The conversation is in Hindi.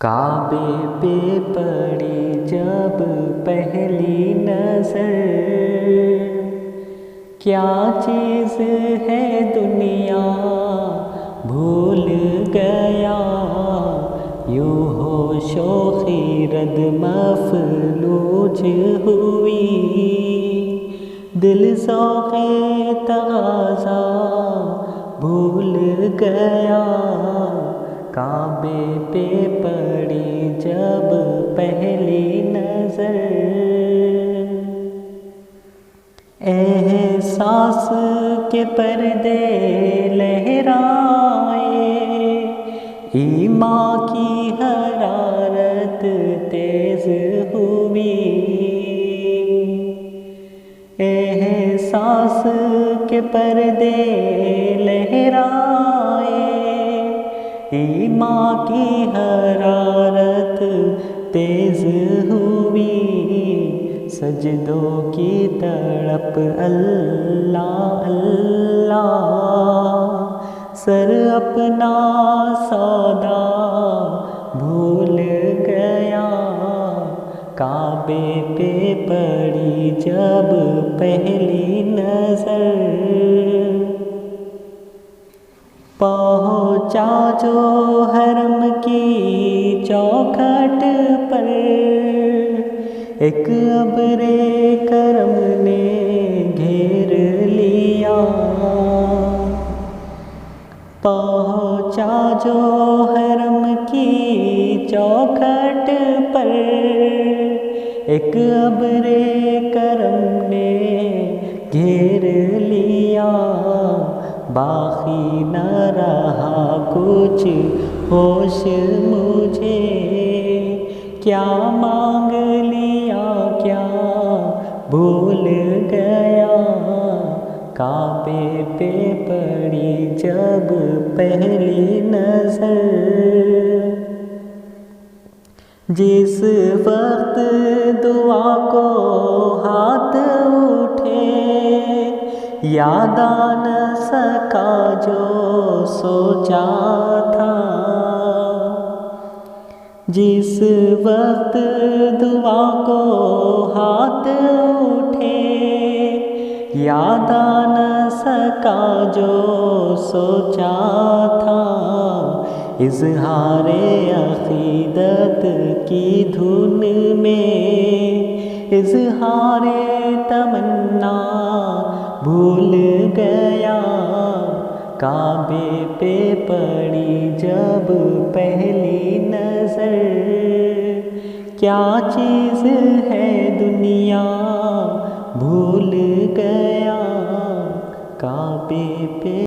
काबे पे पड़ी जब पहली नजर, क्या चीज़ है दुनिया भूल गया, यूं होशो खीरत मफलूज हुई, दिल ज़ौक़े तक़ाज़ा भूल गया, काबे पे पड़ी जब पहली नजर। एहसास के पर्दे लहराए, ईमान की हरारत तेज हुई, एहसास के पर्दे लहराए, ईमान की हरारत तेज हुई, सजदों की तड़प अल्लाह अल्लाह, सर अपना सौदा भूल गया, काबे पे पड़ी जब पहली नजर। पहुँचा जो हरम की चौखट पर, एक अब्रे करम ने घेर लिया, पहुँचा जो हरम की चौखट पर, एक अब्रे करम ने घेर लिया, बाकी न रहा कुछ होश मुझे, क्या मांग लिया क्या भूल गया, काबे पे पड़ी जब पहली नजर। जिस वक्त दुआ को हाथ उठे, याद आ न सका जो सोचा था, जिस वक्त दुआ को हाथ उठे, याद आ न सका जो सोचा था, इज़हारे अक़ीदत की धुन में, इज़हारे तमन्ना भूल गया, काबे पे पड़ी जब पहली नजर, क्या चीज़ है दुनिया भूल गया, काबे पे